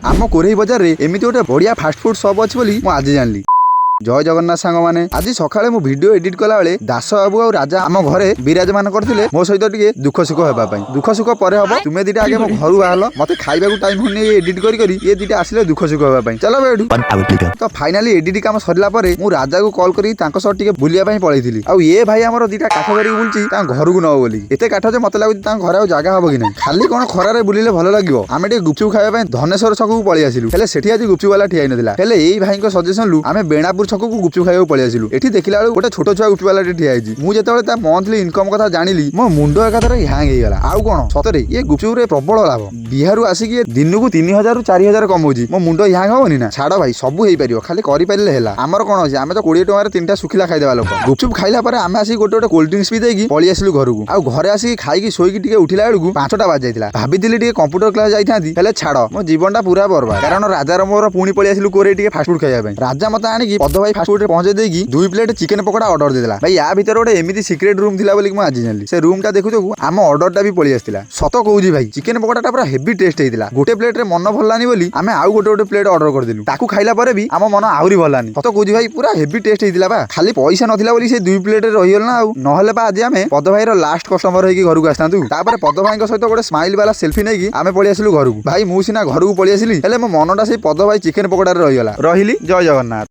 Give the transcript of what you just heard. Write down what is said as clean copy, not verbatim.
आम कोरेई बजार रे एमिति गोटे बढ़िया फास्टफुड शॉप अच्छी बोली मु आज जानली। जय जगन्नाथ सांग माने आज सकाळे मु वीडियो एडिट कला बेले दास बाबू और राजा आम घरे विराजमान करथिले मो सहित टिके दुख सुख हेबा पई। दुख सुख परे हबो तुमे दिटा आगे मो घरु बाहलो मते खाइबा को टाइम होनी एडिट करी करी ये दिटा आसिले दुख सुख हेबा पई। चलो बेडू तो फाइनली एडिट काम सरला परे मु राजा को कॉल करी तांको सह टिके बुलिया पई पळैथिली। आ ये भाई हमर दिटा काठ करी बुलची ता घर को न बोली एते काठ जे मते लागु ता घरे आ जागा हबो कि नै खाली कोन खरा रे बुलिले भलो लागिवो। आमे टिके गुपचुप खाइबा पई धनेश्वर छक को पळै आसिलु हेले सेठी आज गुपचुप वाला ठियाइ नथिला हेले एई भाई को सजेशन लु आमे बेणापुर छक को गुपचुप खाइबा पळै आसिलु। एठी देखिला बेलु गोटे छोट छुआ गुपचुप वाला ठिया आइची मु जेतेबेले ता मंथली इनकम कथा जानिली मो मुंडो एकाथरे हैंग हेगला। आउ कोन सतरे ये गुपचुप रे प्रबल लाभ बिहारु आसिकी दिन को 3000 रु 4000 कमौजी मो मुंडो हैंग होनी ना। छाड़ भाई सब हेई परियो खाली करि पारिले हेला। हमर कोन अछि आमे तो 20 टका रे तीनटा सुखिला खाइ देबा लोक। गुपचुप खाइला परे आमे आसी गोटे गोटे कोल्ड ड्रिंक्स पी देकी पळि आसिलु घर को। आउ घरे आसी खाइकी सोइकी टिके उठिला बेलु 5टा बाज जाइतिला भाबिदिली टिके कंप्यूटर क्लास जाइथांती हेले छाड़ मो जीवनटा पूरा बर्बाद कारण राजा मोर पुणी पळि आसिलु कोरे टिके फास्ट फूड खाइबा पई। राजा मते आनिकी पद भाई फास्ट फूड रे पहुंचे देकी 2 प्लेट चिकन पकोड़ा ऑर्डर देला भाई। या भीतर गोटे एमिति सीक्रेट रूम थिला बोली मु आज जानली। से रूम टा देखु देखु आम ऑर्डर टा भी पळि आस्तिला सत कहूजी भाई चिकन पकोड़ा टा पूरा हेवी टेस्ट हेतिला। गोटे प्लेट रे मन भलानी बोली आमे आउ गोटे गोटे प्लेट ऑर्डर कर देलु ताकू खाइला परे भी आम मन आउरी भलानी सत कहूजी भाई पूरा हेवी टेस्ट हेतिला बा। खाली पैसा नथिला बोली से 2 प्लेट रे रहियल ना आउ नहले बा आज आमे पद भाई रो लास्ट कस्टमर हेकी घर को आस्तांतु। तापर पद भाई सहित गोटे स्माइल वाला सेल्फी नेकी आमे पळि आसिलु घर को। भाई मु सिना घर को पळि आसिली हेले मो मनटा से पद भाई चिकन पकोड़ा रे रहिगला। रहिली जय जगन्नाथ।